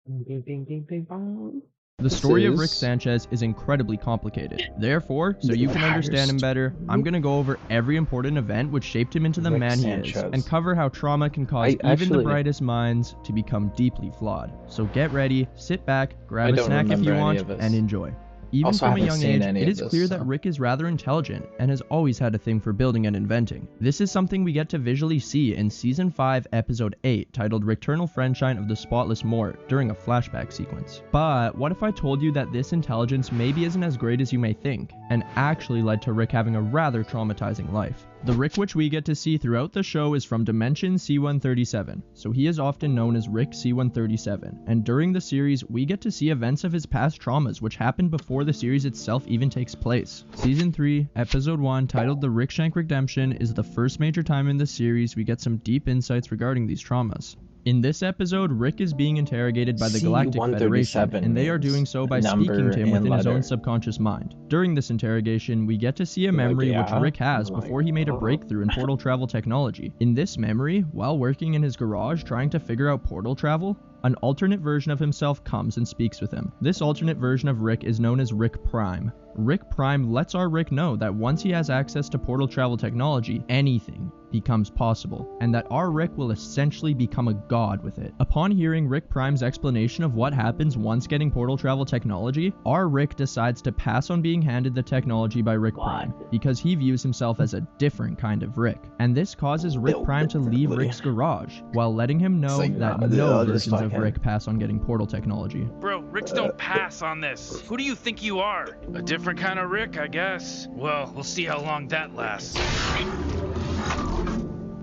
Bing, bing, bing, bing, bong. The story of Rick Sanchez is incredibly complicated. Therefore, so you can understand him better, I'm gonna go over every important event which shaped him into the man he is, and cover how trauma can cause even the brightest minds to become deeply flawed. So get ready, sit back, grab a snack if you want, and enjoy. Even Also, from a haven't young seen age, any it of is this, clear so. that Rick is rather intelligent and has always had a thing for building and inventing. This is something we get to visually see in Season 5, Episode 8, titled Returnal Friendshine of the Spotless Mort, during a flashback sequence. But what if I told you that this intelligence maybe isn't as great as you may think, and actually led to Rick having a rather traumatizing life? The Rick which we get to see throughout the show is from Dimension C-137, so he is often known as Rick C-137, and during the series, we get to see events of his past traumas which happened before the series itself even takes place. Season 3, Episode 1, titled The Rickshank Redemption, is the first major time in the series we get some deep insights regarding these traumas. In this episode, Rick is being interrogated by the Galactic Federation, and they are doing so by speaking to him within his own subconscious mind. During this interrogation, we get to see a memory which Rick has before he made a breakthrough in portal travel technology. In this memory, while working in his garage trying to figure out portal travel, an alternate version of himself comes and speaks with him. This alternate version of Rick is known as Rick Prime. Rick Prime lets our Rick know that once he has access to portal travel technology, anything becomes possible, and that our Rick will essentially become a god with it. Upon hearing Rick Prime's explanation of what happens once getting portal travel technology, our Rick decides to pass on being handed the technology by Rick Prime, because he views himself as a different kind of Rick. And this causes Rick Prime to leave Rick's garage, while letting him know that no versions of Rick pass on getting portal technology. Bro, Ricks don't pass on this. Who do you think you are? A different kind of Rick, I guess. Well, we'll see how long that lasts.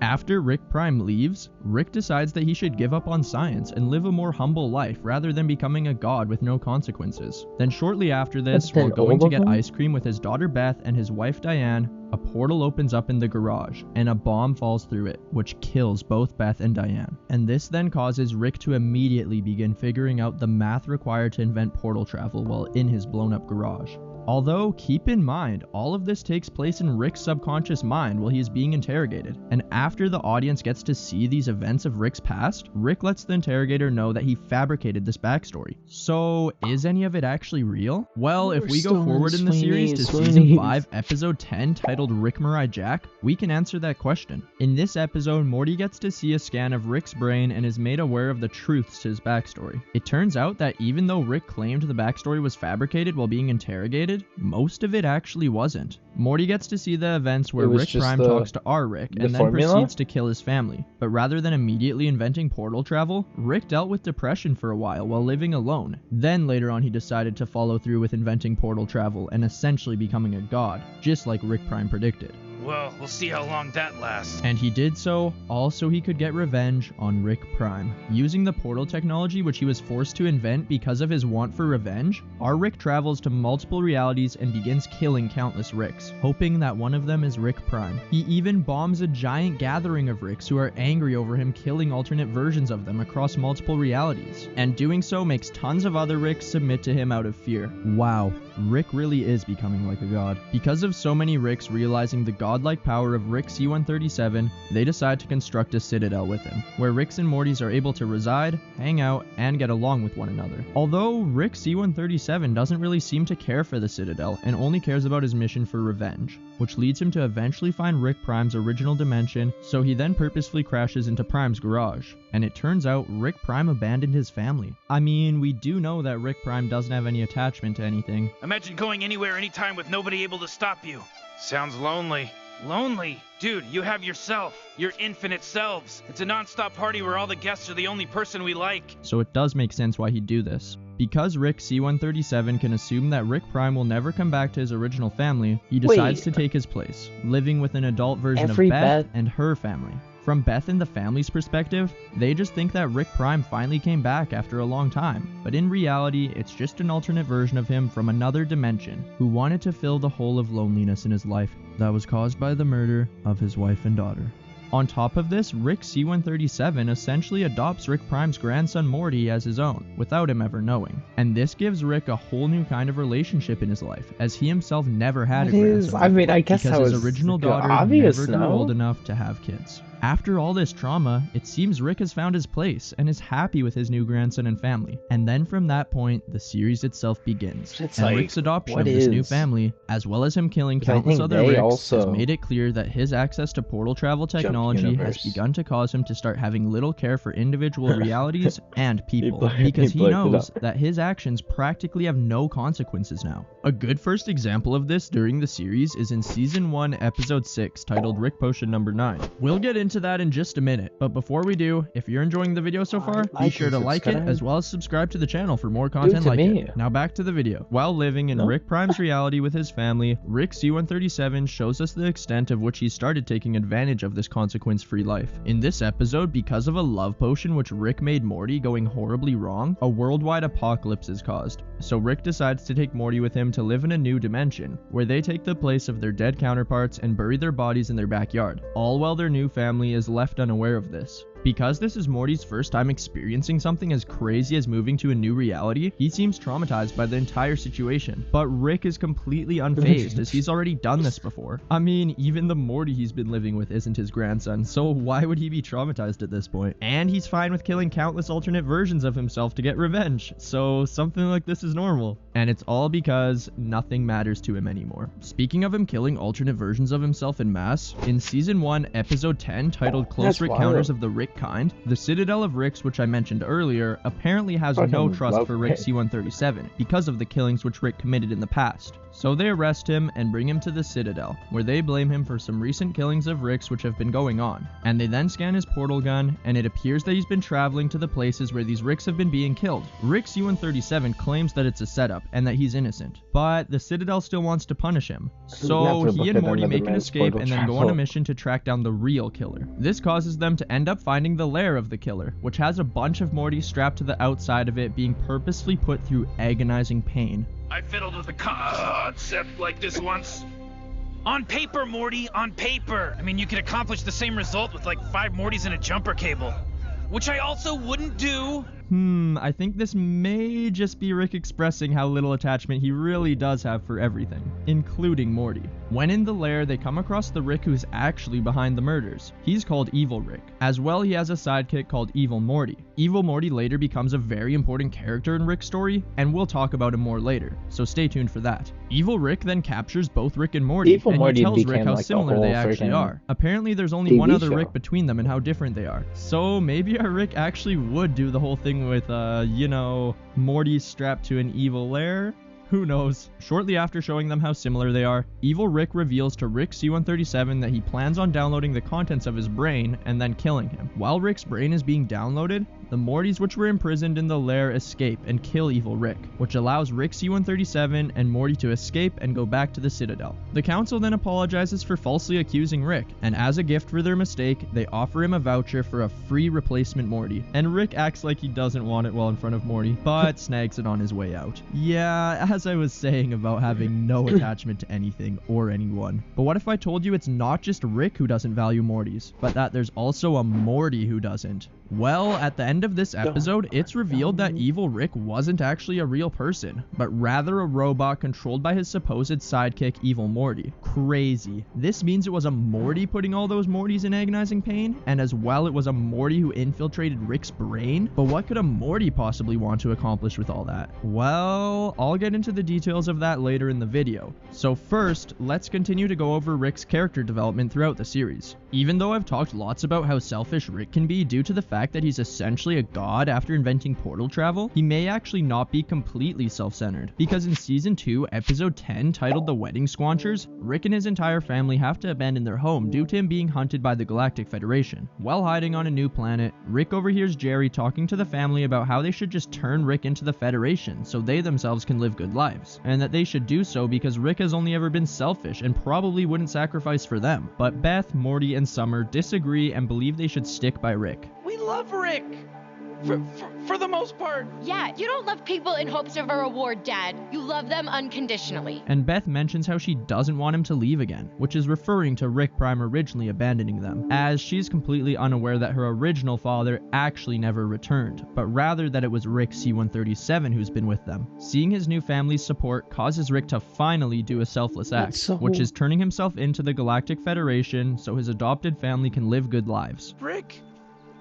After Rick Prime leaves, Rick decides that he should give up on science and live a more humble life rather than becoming a god with no consequences. Then shortly after this, while going to get ice cream with his daughter Beth and his wife Diane, a portal opens up in the garage, and a bomb falls through it, which kills both Beth and Diane. And this then causes Rick to immediately begin figuring out the math required to invent portal travel while in his blown-up garage. Although, keep in mind, all of this takes place in Rick's subconscious mind while he is being interrogated, and after the audience gets to see these events of Rick's past, Rick lets the interrogator know that he fabricated this backstory. So, is any of it actually real? Well, if we go forward in the series to Season 5, Episode 10, titled Rick Mirai Jack, we can answer that question. In this episode, Morty gets to see a scan of Rick's brain and is made aware of the truths to his backstory. It turns out that even though Rick claimed the backstory was fabricated while being interrogated, most of it actually wasn't. Morty gets to see the events where Rick Prime talks to our Rick and then proceeds to kill his family. But rather than immediately inventing portal travel, Rick dealt with depression for a while living alone. Then later on he decided to follow through with inventing portal travel and essentially becoming a god, just like Rick Prime predicted. Well, we'll see how long that lasts. And he did so, all so he could get revenge on Rick Prime. Using the portal technology which he was forced to invent because of his want for revenge, our Rick travels to multiple realities and begins killing countless Ricks, hoping that one of them is Rick Prime. He even bombs a giant gathering of Ricks who are angry over him killing alternate versions of them across multiple realities. And doing so makes tons of other Ricks submit to him out of fear. Wow, Rick really is becoming like a god. Because of so many Ricks realizing the godlike power of Rick C-137, they decide to construct a citadel with him, where Ricks and Mortys are able to reside, hang out, and get along with one another. Although Rick C-137 doesn't really seem to care for the citadel and only cares about his mission for revenge, which leads him to eventually find Rick Prime's original dimension, so he then purposefully crashes into Prime's garage. And it turns out Rick Prime abandoned his family. I mean, we do know that Rick Prime doesn't have any attachment to anything. Imagine going anywhere, anytime with nobody able to stop you. Sounds lonely. Lonely? Dude, you have yourself. Your infinite selves. It's a non-stop party where all the guests are the only person we like. So it does make sense why he'd do this. Because Rick C-137 can assume that Rick Prime will never come back to his original family, he decides to take his place, living with an adult version of Beth and her family. From Beth and the family's perspective, they just think that Rick Prime finally came back after a long time, but in reality, it's just an alternate version of him from another dimension who wanted to fill the hole of loneliness in his life that was caused by the murder of his wife and daughter. On top of this, Rick C-137 essentially adopts Rick Prime's grandson Morty as his own, without him ever knowing. And this gives Rick a whole new kind of relationship in his life, as he himself never had a grandson I mean, I guess because that was his original daughter obvious, never grew old enough to have kids. After all this trauma, it seems Rick has found his place and is happy with his new grandson and family. And then from that point, the series itself begins. It's and like, Rick's adoption what of this new is? family, as well as him killing Because I countless think other they Ricks, also has made it clear that his access to portal travel technology has universe. begun to cause him to start having little care for individual realities and people, He because he played it knows up. that his actions practically have no consequences now. A good first example of this during the series is in Season 1, Episode 6, titled Rick Potion Number 9. We'll get into that in just a minute, but before we do, if you're enjoying the video so far, be Like sure and to like it subscribe. as well as subscribe to the channel for more content to like me. it. Now back to the video. While living in No? Rick Prime's reality with his family, Rick C-137 shows us the extent of which he started taking advantage of this consequence-free life. In this episode, because of a love potion which Rick made Morty going horribly wrong, a worldwide apocalypse is caused. So Rick decides to take Morty with him to live in a new dimension, where they take the place of their dead counterparts and bury their bodies in their backyard, all while their new family is left unaware of this. Because this is Morty's first time experiencing something as crazy as moving to a new reality, he seems traumatized by the entire situation. But Rick is completely unfazed as he's already done this before. I mean, even the Morty he's been living with isn't his grandson, so why would he be traumatized at this point? And he's fine with killing countless alternate versions of himself to get revenge, so something like this is normal. And it's all because nothing matters to him anymore. Speaking of him killing alternate versions of himself en masse, in Season 1, Episode 10, titled Close That's Encounters wild. of the Rick Kind, the Citadel of Ricks, which I mentioned earlier, apparently has no Fucking trust love for Rick Rick. C-137 because of the killings which Rick committed in the past. So they arrest him and bring him to the Citadel, where they blame him for some recent killings of Ricks which have been going on. And they then scan his portal gun, and it appears that he's been traveling to the places where these Ricks have been being killed. Rick C-137 claims that it's a setup and that he's innocent, but the Citadel still wants to punish him. So Never he look and at Morty another make an man's escape portal and then go on a travel. mission to track down the real killer. This causes them to end up finding the lair of the killer, which has a bunch of Mortys strapped to the outside of it, being purposefully put through agonizing pain. I fiddled with a concept like this once. On paper, Morty, on paper. I mean, you could accomplish the same result with like 5 Mortys and a jumper cable. Which I also wouldn't do. I think this may just be Rick expressing how little attachment he really does have for everything, including Morty. When in the lair, they come across the Rick who's actually behind the murders. He's called Evil Rick. As well, he has a sidekick called Evil Morty. Evil Morty later becomes a very important character in Rick's story, and we'll talk about him more later, so stay tuned for that. Evil Rick then captures both Rick and Morty, Evil and Morty he tells Rick became, how like, the similar whole they actually freaking are. Apparently, there's only TV one other show. Rick between them and how different they are. So maybe our Rick actually would do the whole thing with, Morty strapped to an evil lair? Who knows? Shortly after showing them how similar they are, Evil Rick reveals to Rick C-137 that he plans on downloading the contents of his brain and then killing him. While Rick's brain is being downloaded, the Mortys which were imprisoned in the lair escape and kill Evil Rick, which allows Rick C-137 and Morty to escape and go back to the Citadel. The council then apologizes for falsely accusing Rick, and as a gift for their mistake, they offer him a voucher for a free replacement Morty. And Rick acts like he doesn't want it while in front of Morty, but snags it on his way out. Yeah, as I was saying about having no attachment to anything or anyone. But what if I told you it's not just Rick who doesn't value Mortys, but that there's also a Morty who doesn't? Well, at the end of this episode, it's revealed that Evil Rick wasn't actually a real person, but rather a robot controlled by his supposed sidekick, Evil Morty. Crazy. This means it was a Morty putting all those Mortys in agonizing pain, and as well it was a Morty who infiltrated Rick's brain? But what could a Morty possibly want to accomplish with all that? Well, I'll get into the details of that later in the video. So first, let's continue to go over Rick's character development throughout the series. Even though I've talked lots about how selfish Rick can be due to the fact that he's essentially a god after inventing portal travel, he may actually not be completely self-centered. Because in Season 2, Episode 10, titled The Wedding Squanchers, Rick and his entire family have to abandon their home due to him being hunted by the Galactic Federation. While hiding on a new planet, Rick overhears Jerry talking to the family about how they should just turn Rick into the Federation so they themselves can live good lives, and that they should do so because Rick has only ever been selfish and probably wouldn't sacrifice for them. But Beth, Morty, and Summer disagree and believe they should stick by Rick. We love Rick. For the most part. Yeah, you don't love people in hopes of a reward, Dad. You love them unconditionally. And Beth mentions how she doesn't want him to leave again, which is referring to Rick Prime originally abandoning them, as she's completely unaware that her original father actually never returned, but rather that it was Rick C-137 who's been with them. Seeing his new family's support causes Rick to finally do a selfless act, which is turning himself into the Galactic Federation so his adopted family can live good lives. Rick,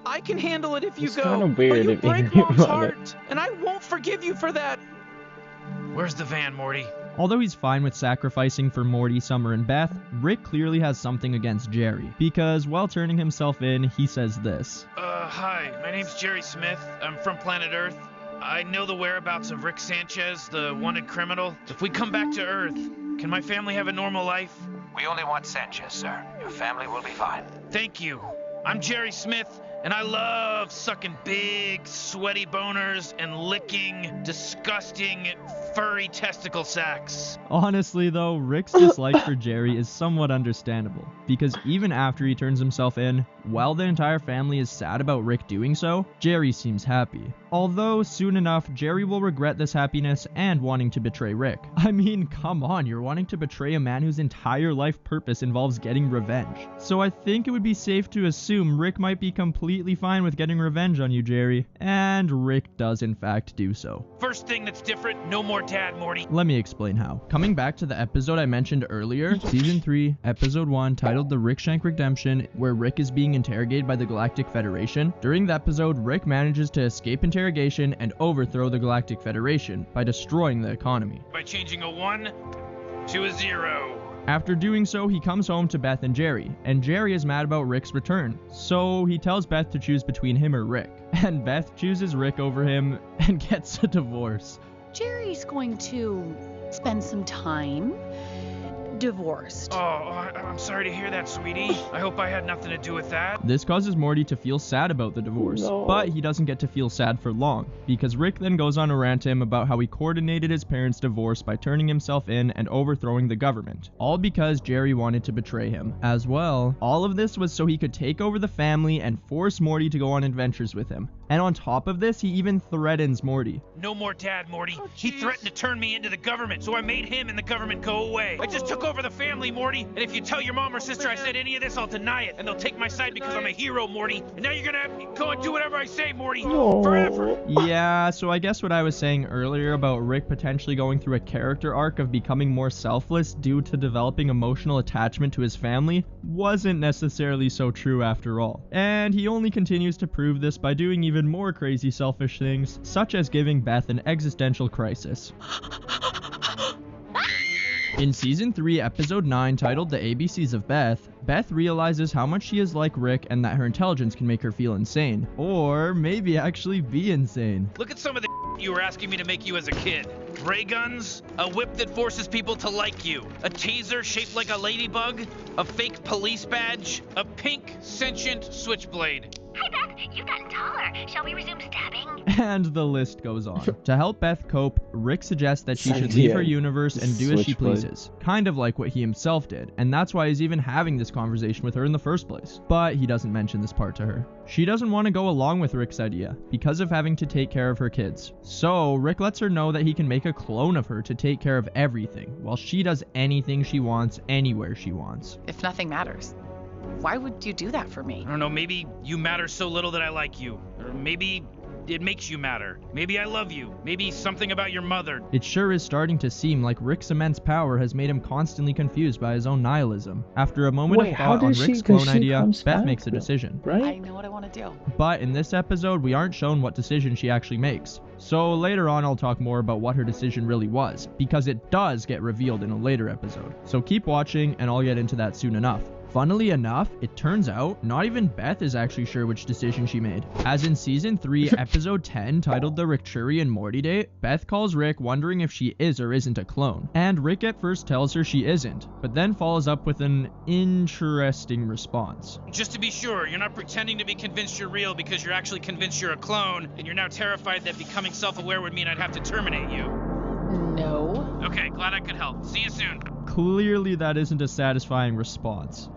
I can handle it if you It's go, kinda weird but you if break you Mom's run heart, and I won't forgive you for that. Where's the van, Morty? Although he's fine with sacrificing for Morty, Summer, and Beth, Rick clearly has something against Jerry, because while turning himself in, he says this. Hi, my name's Jerry Smith. I'm from planet Earth. I know the whereabouts of Rick Sanchez, the wanted criminal. If we come back to Earth, can my family have a normal life? We only want Sanchez, sir. Your family will be fine. Thank you. I'm Jerry Smith, and I love sucking big, sweaty boners and licking disgusting, furry testicle sacks. Honestly though, Rick's dislike for Jerry is somewhat understandable, because even after he turns himself in, while the entire family is sad about Rick doing so, Jerry seems happy. Although, soon enough, Jerry will regret this happiness and wanting to betray Rick. I mean, come on, you're wanting to betray a man whose entire life purpose involves getting revenge. So I think it would be safe to assume Rick might be completely fine with getting revenge on you, Jerry. And Rick does in fact do so. First thing that's different, no more Dad, Morty. Let me explain how. Coming back to the episode I mentioned earlier, Season 3, Episode 1, titled The Rick Shank Redemption, where Rick is being interrogated by the Galactic Federation. During the episode, Rick manages to escape interrogation and overthrow the Galactic Federation by destroying the economy. By changing a 1 to a 0. After doing so, he comes home to Beth and Jerry, and Jerry is mad about Rick's return, so he tells Beth to choose between him or Rick, and Beth chooses Rick over him and gets a divorce. Jerry's going to spend some time divorced. Oh, I'm sorry to hear that, sweetie. I hope I had nothing to do with that. This causes Morty to feel sad about the divorce, but he doesn't get to feel sad for long, because Rick then goes on a rant to him about how he coordinated his parents' divorce by turning himself in and overthrowing the government, all because Jerry wanted to betray him. As well, all of this was so he could take over the family and force Morty to go on adventures with him. And on top of this, he even threatens Morty. No more Dad, Morty. He threatened to turn me into the government, so I made him and the government go away. I just took over the family, Morty, and if you tell your mom or sister I said any of this, I'll deny it, and they'll take my side because I'm a hero, Morty. And now you're gonna have to go and do whatever I say, Morty. Forever. Yeah, so I guess what I was saying earlier about Rick potentially going through a character arc of becoming more selfless due to developing emotional attachment to his family wasn't necessarily so true after all. And he only continues to prove this by doing even more crazy selfish things, such as giving Beth an existential crisis. In Season 3, Episode 9, titled The ABCs of Beth, Beth realizes how much she is like Rick and that her intelligence can make her feel insane. Or maybe actually be insane. Look at some of the you were asking me to make you as a kid. Ray guns, a whip that forces people to like you, a taser shaped like a ladybug, a fake police badge, a pink sentient switchblade. Hi, Beth. You've gotten taller. Shall we resume stabbing? And the list goes on. To help Beth cope, Rick suggests that she should leave her universe and do as she pleases. Kind of like what he himself did, and that's why he's even having this conversation with her in the first place. But he doesn't mention this part to her. She doesn't want to go along with Rick's idea, because of having to take care of her kids. So Rick lets her know that he can make a clone of her to take care of everything, while she does anything she wants, anywhere she wants. If nothing matters, why would you do that for me? I don't know, maybe you matter so little that I like you. Or maybe it makes you matter. Maybe I love you. Maybe something about your mother. It sure is starting to seem like Rick's immense power has made him constantly confused by his own nihilism. After a moment of thought on Rick's clone idea, Beth makes a decision. I know what I want to do. But in this episode, we aren't shown what decision she actually makes. So later on, I'll talk more about what her decision really was, because it does get revealed in a later episode. So keep watching, and I'll get into that soon enough. Funnily enough, it turns out not even Beth is actually sure which decision she made. As in Season 3, Episode 10, titled The Rick and Morty Date, Beth calls Rick wondering if she is or isn't a clone. And Rick at first tells her she isn't, but then follows up with an interesting response. Just to be sure, you're not pretending to be convinced you're real because you're actually convinced you're a clone, and you're now terrified that becoming self-aware would mean I'd have to terminate you. No. Okay, glad I could help. See you soon. Clearly that isn't a satisfying response.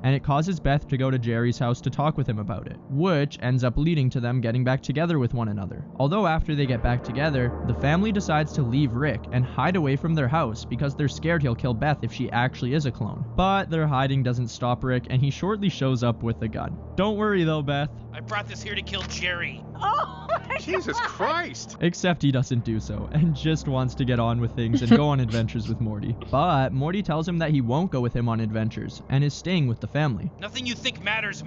and it causes Beth to go to Jerry's house to talk with him about it, which ends up leading to them getting back together with one another. Although after they get back together, the family decides to leave Rick and hide away from their house because they're scared he'll kill Beth if she actually is a clone. But their hiding doesn't stop Rick, and he shortly shows up with a gun. Don't worry though, Beth. I brought this here to kill Jerry. Oh my Jesus Christ! Except he doesn't do so, and just wants to get on with things and go on adventures with Morty. But Morty tells him that he won't go with him on adventures, and is staying with the family. Nothing you think matters.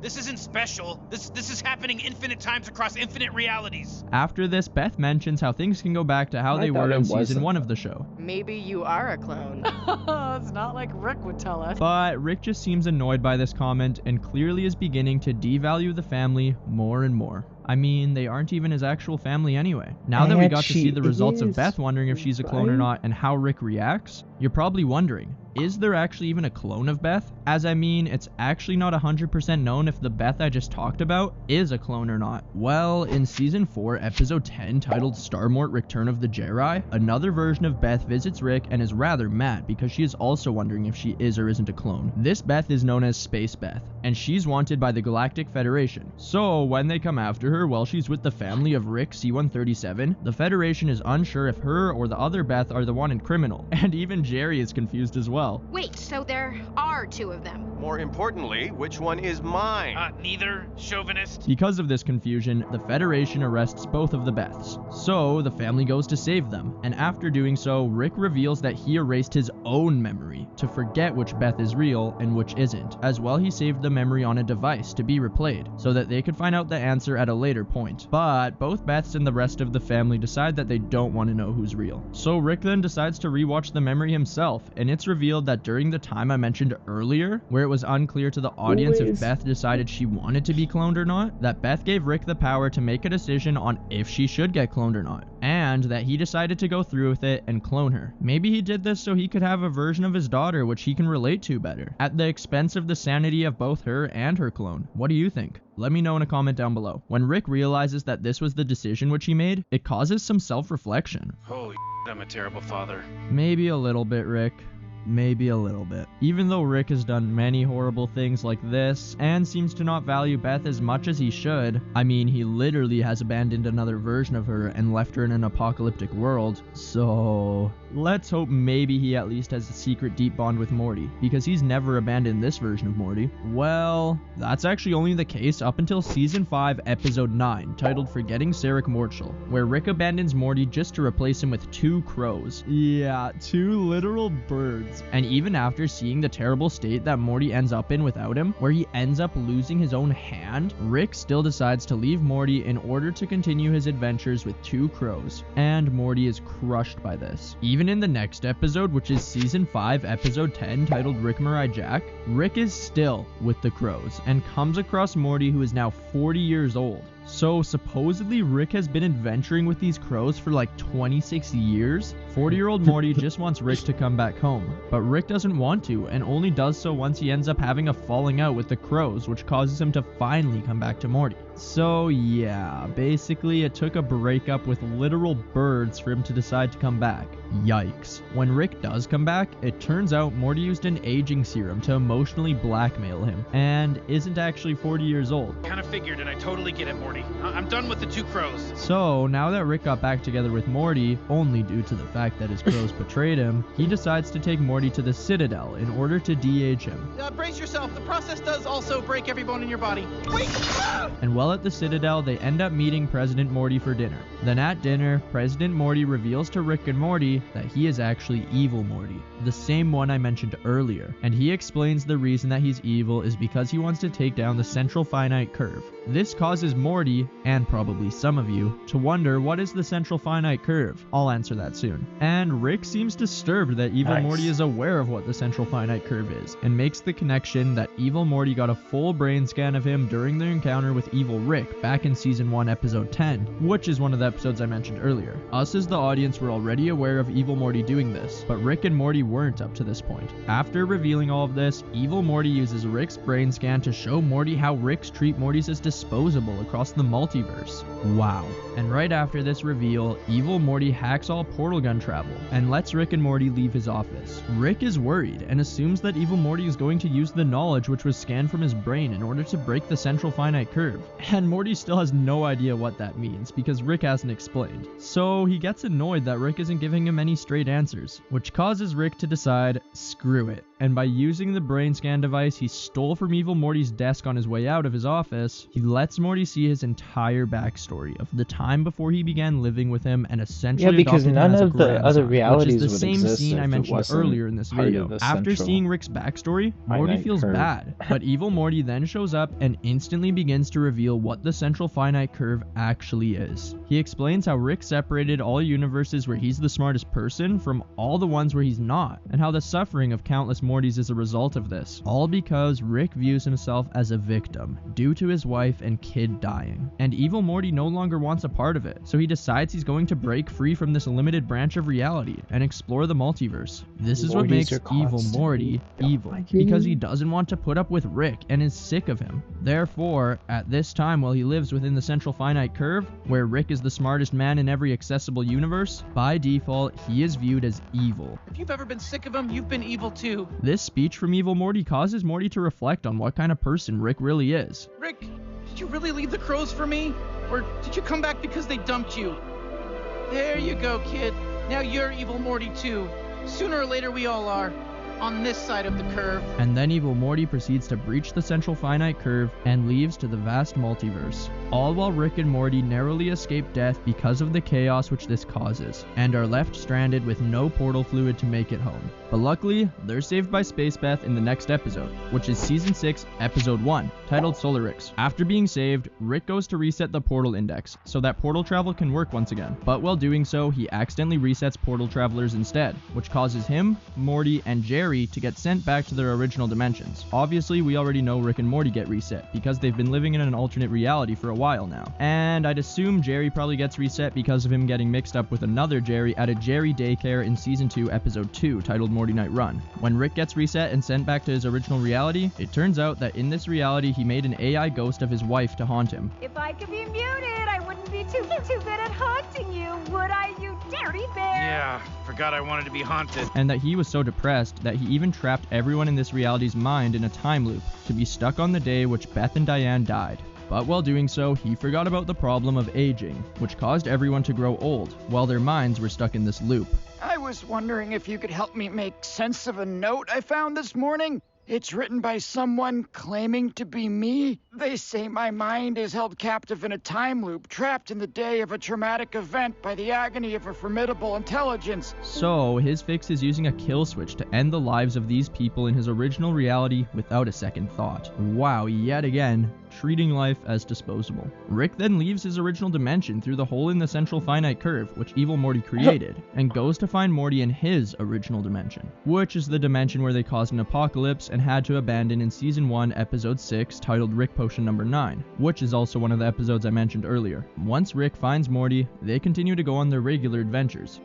This isn't special. This is happening infinite times across infinite realities. After this, Beth mentions how things can go back to how they were in season 1 of the show. Maybe you are a clone. It's not like Rick would tell us. But Rick just seems annoyed by this comment and clearly is beginning to devalue the family more and more. I mean, they aren't even his actual family anyway. Now that we got to see the results of Beth wondering if she's a clone or not and how Rick reacts, you're probably wondering, is there actually even a clone of Beth? As I mean, it's actually not 100% known if the Beth I just talked about is a clone or not. Well, in season 4, episode 10, titled Starmort Return of the Jedi, another version of Beth visits Rick and is rather mad because she is also wondering if she is or isn't a clone. This Beth is known as Space Beth, and she's wanted by the Galactic Federation. So when they come after her while she's with the family of Rick C-137, the Federation is unsure if her or the other Beth are the wanted criminal, and even Jerry is confused as well. Wait, so there are two of them. More importantly, which one is mine? Neither. Chauvinist. Because of this confusion, the Federation arrests both of the Beths. So the family goes to save them, and after doing so, Rick reveals that he erased his own memory to forget which Beth is real and which isn't. As well, he saved the memory on a device to be replayed, so that they could find out the answer at a later point. But both Beths and the rest of the family decide that they don't want to know who's real. So Rick then decides to rewatch the memory himself, and it's revealed that during the time I mentioned earlier, where it was unclear to the audience if Beth decided she wanted to be cloned or not, that Beth gave Rick the power to make a decision on if she should get cloned or not, and that he decided to go through with it and clone her. Maybe he did this so he could have a version of his daughter which he can relate to better, at the expense of the sanity of both her and her clone. What do you think? Let me know in a comment down below. When Rick realizes that this was the decision which he made, it causes some self-reflection. Holy I'm a terrible father. Maybe a little bit, Rick. Maybe a little bit. Even though Rick has done many horrible things like this, and seems to not value Beth as much as he should, I mean, he literally has abandoned another version of her and left her in an apocalyptic world, so let's hope maybe he at least has a secret deep bond with Morty, because he's never abandoned this version of Morty. Well, that's actually only the case up until season 5, episode 9, titled Forgetting Sarek Mortshall, where Rick abandons Morty just to replace him with 2 crows. Yeah, 2 literal birds. And even after seeing the terrible state that Morty ends up in without him, where he ends up losing his own hand, Rick still decides to leave Morty in order to continue his adventures with 2 crows, and Morty is crushed by this. Even in the next episode, which is season 5, episode 10, titled Rick Mirai Jack, Rick is still with the crows, and comes across Morty, who is now 40 years old. So supposedly Rick has been adventuring with these crows for like 26 years. 40-year-old Morty just wants Rick to come back home, but Rick doesn't want to, and only does so once he ends up having a falling out with the crows, which causes him to finally come back to Morty. So yeah, basically it took a breakup with literal birds for him to decide to come back. Yikes. When Rick does come back, it turns out Morty used an aging serum to emotionally blackmail him, and isn't actually 40 years old. Kind of figured, and I totally get it, Morty. I'm done with the 2 crows. So now that Rick got back together with Morty, only due to the fact that his crows betrayed him, he decides to take Morty to the Citadel in order to de-age him. Brace yourself, the process does also break every bone in your body. Wait! And while at the Citadel, they end up meeting President Morty for dinner. Then at dinner, President Morty reveals to Rick and Morty that he is actually Evil Morty, the same one I mentioned earlier, and he explains the reason that he's evil is because he wants to take down the central finite curve. This causes Morty, and probably some of you, to wonder what is the central finite curve. I'll answer that soon. And Rick seems disturbed that Evil Morty is aware of what the central finite curve is, and makes the connection that Evil Morty got a full brain scan of him during their encounter with Evil evil Rick back in season 1 episode 10, which is one of the episodes I mentioned earlier. Us as the audience were already aware of evil Morty doing this, but Rick and Morty weren't up to this point. After revealing all of this, evil Morty uses Rick's brain scan to show Morty how Ricks treat Mortys as disposable across the multiverse. Wow. And right after this reveal, evil Morty hacks all portal gun travel and lets Rick and Morty leave his office. Rick is worried and assumes that evil Morty is going to use the knowledge which was scanned from his brain in order to break the central finite curve. And Morty still has no idea what that means because Rick hasn't explained. So he gets annoyed that Rick isn't giving him any straight answers, which causes Rick to decide, screw it. And by using the brain scan device he stole from evil Morty's desk on his way out of his office, he lets Morty see his entire backstory of the time before he began living with him and essentially because adopted him none as a of the grandson, other realities which is the would same exist scene I if it mentioned wasn't earlier in this part of video. the After central seeing Rick's backstory, Morty finite feels curve. bad, but evil Morty then shows up and instantly begins to reveal what the central finite curve actually is. He explains how Rick separated all universes where he's the smartest person from all the ones where he's not, and how the suffering of countless Mortys is a result of this, all because Rick views himself as a victim due to his wife and kid dying. And evil Morty no longer wants a part of it, so he decides he's going to break free from this limited branch of reality and explore the multiverse. This is what Mortys makes are evil constantly Morty evil, like you. because he doesn't want to put up with Rick and is sick of him. Therefore, at this time while he lives within the central finite curve, where Rick is the smartest man in every accessible universe, by default he is viewed as evil. If you've ever been sick of him, you've been evil too. This speech from evil Morty causes Morty to reflect on what kind of person Rick really is. Rick, did you really leave the crows for me? Or did you come back because they dumped you? There you go, kid. Now you're evil Morty too. Sooner or later we all are. On this side of the curve. And then evil Morty proceeds to breach the central finite curve and leaves to the vast multiverse, all while Rick and Morty narrowly escape death because of the chaos which this causes, and are left stranded with no portal fluid to make it home. But luckily, they're saved by Space Beth in the next episode, which is Season 6, Episode 1, titled Solar Ricks. After being saved, Rick goes to reset the portal index, so that portal travel can work once again. But while doing so, he accidentally resets portal travelers instead, which causes him, Morty, and Jerry to get sent back to their original dimensions. Obviously, we already know Rick and Morty get reset, because they've been living in an alternate reality for a while now. And I'd assume Jerry probably gets reset because of him getting mixed up with another Jerry at a Jerry daycare in Season 2, Episode 2, titled Morty Night Run. When Rick gets reset and sent back to his original reality, it turns out that in this reality he made an AI ghost of his wife to haunt him. If I could be muted, I wouldn't be too good at haunting you, would I, you dirty bear? Yeah, forgot I wanted to be haunted. And that he was so depressed that he even trapped everyone in this reality's mind in a time loop to be stuck on the day which Beth and Diane died. But while doing so, he forgot about the problem of aging, which caused everyone to grow old, while their minds were stuck in this loop. I was wondering if you could help me make sense of a note I found this morning. It's written by someone claiming to be me. They say my mind is held captive in a time loop, trapped in the day of a traumatic event by the agony of a formidable intelligence. So, his fix is using a kill switch to end the lives of these people in his original reality without a second thought. Wow, yet again, treating life as disposable. Rick then leaves his original dimension through the hole in the central finite curve, which evil Morty created, and goes to find Morty in his original dimension, which is the dimension where they caused an apocalypse and had to abandon in Season 1, Episode 6, titled Rick Potion Number 9, which is also one of the episodes I mentioned earlier. Once Rick finds Morty, they continue to go on their regular adventures.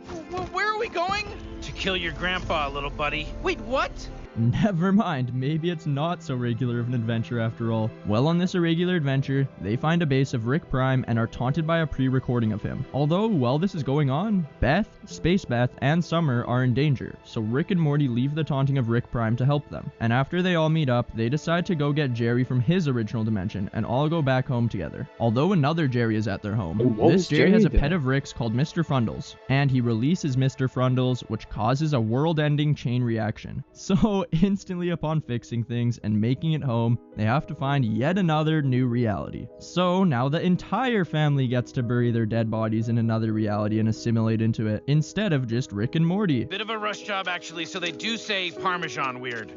Where are we going? To kill your grandpa, little buddy. Wait, what? Never mind, maybe it's not so regular of an adventure after all. Well, on this irregular adventure, they find a base of Rick Prime and are taunted by a pre-recording of him. Although, while this is going on, Beth, Space Beth, and Summer are in danger, so Rick and Morty leave the taunting of Rick Prime to help them. And after they all meet up, they decide to go get Jerry from his original dimension and all go back home together. Although another Jerry is at their home, this Jerry has a pet of Rick's called Mr. Frundles, and he releases Mr. Frundles, which causes a world-ending chain reaction. So, instantly upon fixing things and making it home, they have to find yet another new reality. So now the entire family gets to bury their dead bodies in another reality and assimilate into it, instead of just Rick and Morty. Bit of a rush job, actually, so they do say Parmesan weird.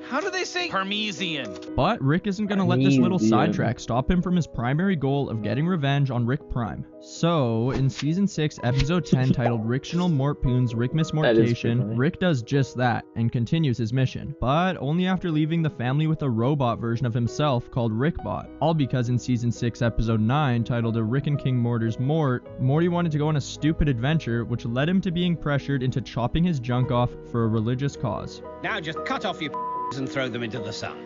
How do they say Parmesan? But Rick isn't gonna let this little sidetrack stop him from his primary goal of getting revenge on Rick Prime. So, in Season 6, Episode 10, titled Rictional Mortpoon's Rickmas Mortation, Rick does just that, and continues his mission. But only after leaving the family with a robot version of himself called Rickbot. All because in Season 6, Episode 9, titled A Rick and King Mortar's Morty wanted to go on a stupid adventure, which led him to being pressured into chopping his junk off for a religious cause. Now just cut off your and throw them into the sun.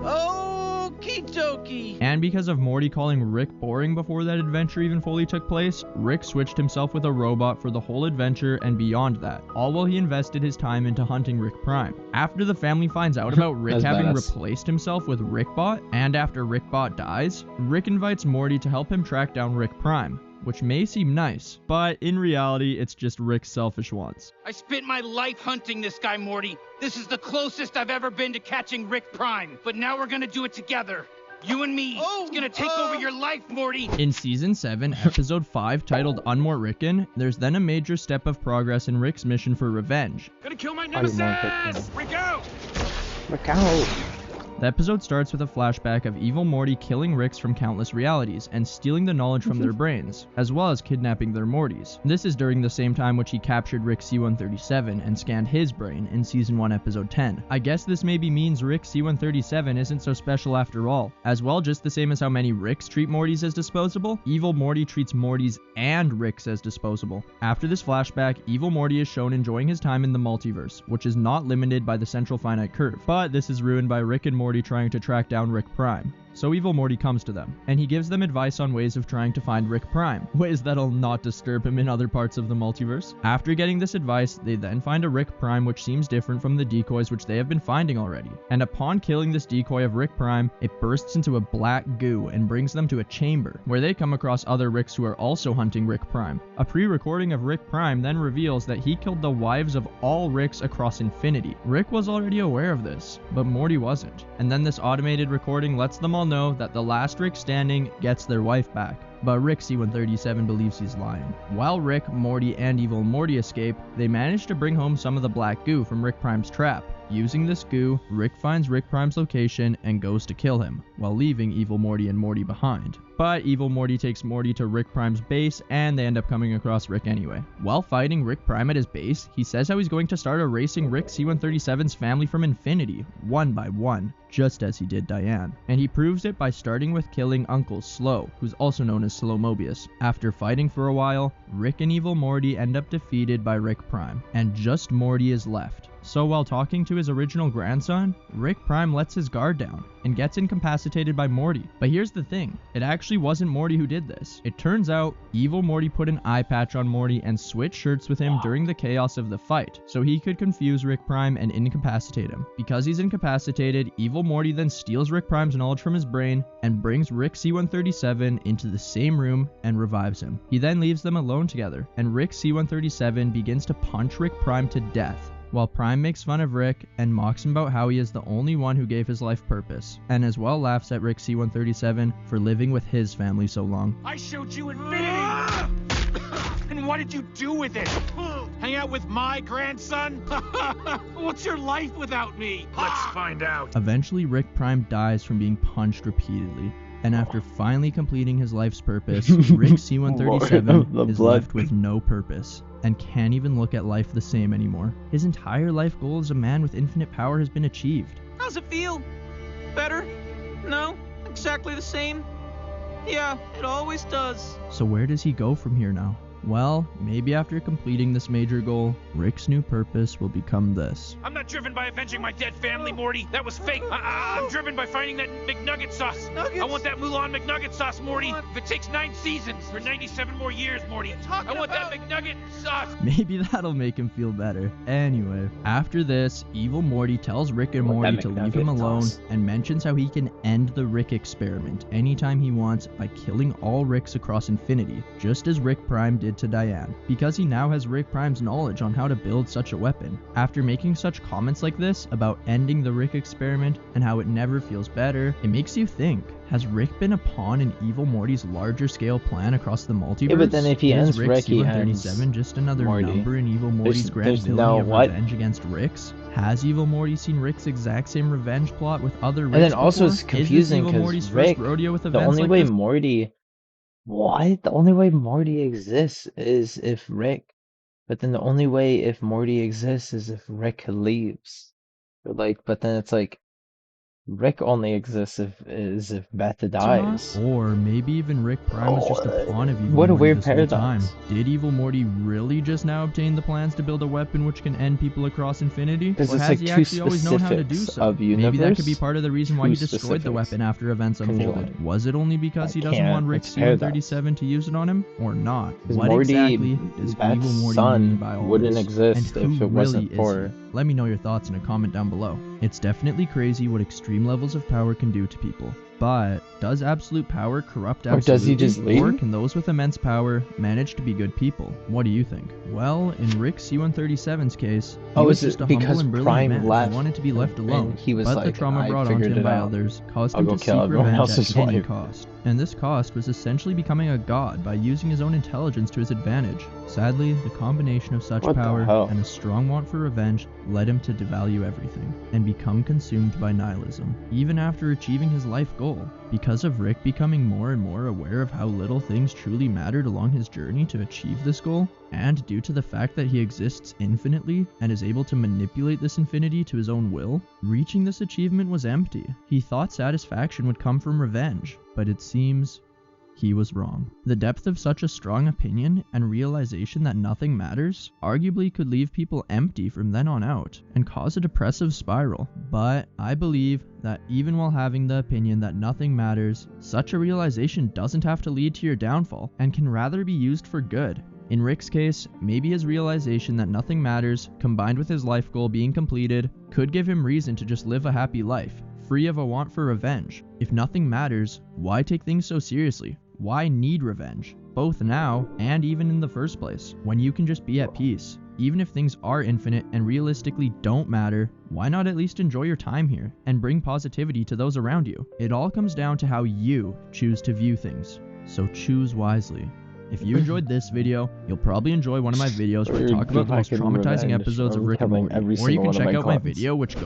Okie dokie. And because of Morty calling Rick boring before that adventure even fully took place, Rick switched himself with a robot for the whole adventure and beyond that, all while he invested his time into hunting Rick Prime. After the family finds out about Rick having replaced himself with Rickbot, and after Rickbot dies, Rick invites Morty to help him track down Rick Prime, which may seem nice, but in reality, it's just Rick's selfish wants. I spent my life hunting this guy, Morty. This is the closest I've ever been to catching Rick Prime, but now we're gonna do it together. You and me. It's gonna take over your life, Morty. In Season 7, Episode 5, titled Unmort Rickin', there's then a major step of progress in Rick's mission for revenge. Gonna kill my nemesis! Rick out! Rick out! The episode starts with a flashback of evil Morty killing Ricks from countless realities and stealing the knowledge from their brains, as well as kidnapping their Mortys. This is during the same time which he captured Rick C-137 and scanned his brain in Season 1 Episode 10. I guess this maybe means Rick C-137 isn't so special after all. As well, just the same as how many Ricks treat Mortys as disposable, evil Morty treats Mortys and Ricks as disposable. After this flashback, evil Morty is shown enjoying his time in the multiverse, which is not limited by the central finite curve, but this is ruined by Rick and Morty trying to track down Rick Prime. So evil Morty comes to them, and he gives them advice on ways of trying to find Rick Prime, ways that'll not disturb him in other parts of the multiverse. After getting this advice, they then find a Rick Prime which seems different from the decoys which they have been finding already. And upon killing this decoy of Rick Prime, it bursts into a black goo and brings them to a chamber, where they come across other Ricks who are also hunting Rick Prime. A pre-recording of Rick Prime then reveals that he killed the wives of all Ricks across infinity. Rick was already aware of this, but Morty wasn't. And then this automated recording lets them all know that the last Rick standing gets their wife back. But Rick C-137 believes he's lying. While Rick, Morty, and evil Morty escape, they manage to bring home some of the black goo from Rick Prime's trap. Using this goo, Rick finds Rick Prime's location and goes to kill him, while leaving evil Morty and Morty behind. But evil Morty takes Morty to Rick Prime's base, and they end up coming across Rick anyway. While fighting Rick Prime at his base, he says how he's going to start erasing Rick C-137's family from infinity, one by one, just as he did Diane. And he proves it by starting with killing Uncle Slow, who's also known as Slow Mobius. After fighting for a while, Rick and evil Morty end up defeated by Rick Prime, and just Morty is left. So while talking to his original grandson, Rick Prime lets his guard down and gets incapacitated by Morty. But here's the thing, it actually wasn't Morty who did this. It turns out, evil Morty put an eye patch on Morty and switched shirts with him during the chaos of the fight, so he could confuse Rick Prime and incapacitate him. Because he's incapacitated, evil Morty then steals Rick Prime's knowledge from his brain and brings Rick C-137 into the same room and revives him. He then leaves them alone together, and Rick C-137 begins to punch Rick Prime to death, while Prime makes fun of Rick and mocks him about how he is the only one who gave his life purpose, and as well laughs at Rick C-137 for living with his family so long. I showed you infinity! And what did you do with it? Hang out with my grandson? What's your life without me? Let's find out. Eventually, Rick Prime dies from being punched repeatedly. And after finally completing his life's purpose, Rick C-137 is left with no purpose, and can't even look at life the same anymore. His entire life goal as a man with infinite power has been achieved. How's it feel? Better? No? Exactly the same? Yeah, it always does. So where does he go from here now? Well, maybe after completing this major goal, Rick's new purpose will become this. I'm not driven by avenging my dead family, Morty. That was fake. I'm driven by finding that McNugget sauce. Nuggets? I want that Mulan McNugget sauce, Morty. If it takes 9 seasons for 97 more years, Morty. I want that McNugget sauce. Maybe that'll make him feel better. Anyway, after this, evil Morty tells Rick and Morty to leave him alone and mentions how he can end the Rick experiment anytime he wants by killing all Ricks across infinity, just as Rick Prime did attracted to Diane, because he now has Rick Prime's knowledge on how to build such a weapon. After making such comments like this about ending the Rick experiment and how it never feels better, it makes you think, has Rick been a pawn in Evil Morty's larger scale plan across the multiverse? Yeah, but then if he ends Rick's Rick, he U-137 ends just another Morty. number in Evil Morty's grand there's villainy no of what? revenge against Rick's? Has Evil Morty seen Rick's exact same revenge plot with other Ricks And then also before? it's confusing Is this Evil Morty's because Rick, first rodeo with the events only like way this? Morty, what? The only way Morty exists is if Rick, but then the only way if Morty exists is if Rick leaves. But then it's like, Rick only exists if Beth dies. Or maybe even Rick Prime was just a pawn of Evil What a Morty weird this whole time. paradox. Did Evil Morty really just now obtain the plans to build a weapon which can end people across infinity? Because Or it's has like he two actually always known how to do specifics so? of Maybe that could be universe, part of the reason why he two destroyed the specifics weapon after events unfolded. conjoined. Was it only because he doesn't can't, want Rick it's paradox. C-137 to use it on him? Or not? Because What Morty, exactly does Beth's Evil Morty son mean by all wouldn't this? exist And if who it wasn't really for- is he? Let me know your thoughts in a comment down below. It's definitely crazy what extreme levels of power can do to people. But does absolute power corrupt Or absolutely? does he just leave? Or can those with immense power manage to be good people? What do you think? Well, in Rick C-137's case, he was is just it a humble because and brilliant Prime man who left wanted to be left and alone. he was but like, the trauma "I brought onto figured him it by out. others caused I'll him go to kill seek everyone revenge else's at any wife." cost. And this cost was essentially becoming a god by using his own intelligence to his advantage. Sadly, the combination of such What the power hell? and a strong want for revenge led him to devalue everything and become consumed by nihilism, even after achieving his life goal. Because of Rick becoming more and more aware of how little things truly mattered along his journey to achieve this goal, and due to the fact that he exists infinitely and is able to manipulate this infinity to his own will, reaching this achievement was empty. He thought satisfaction would come from revenge, but it seems he was wrong. The depth of such a strong opinion and realization that nothing matters arguably could leave people empty from then on out and cause a depressive spiral. But I believe that even while having the opinion that nothing matters, such a realization doesn't have to lead to your downfall and can rather be used for good. In Rick's case, maybe his realization that nothing matters, combined with his life goal being completed, could give him reason to just live a happy life, free of a want for revenge. If nothing matters, why take things so seriously? Why need revenge? Both now and even in the first place, when you can just be at peace. Even if things are infinite and realistically don't matter, why not at least enjoy your time here and bring positivity to those around you? It all comes down to how you choose to view things, so choose wisely. If you enjoyed this video, you'll probably enjoy one of my videos where I talk about the most traumatizing episodes of Rick and Morty, or you can check out my video which goes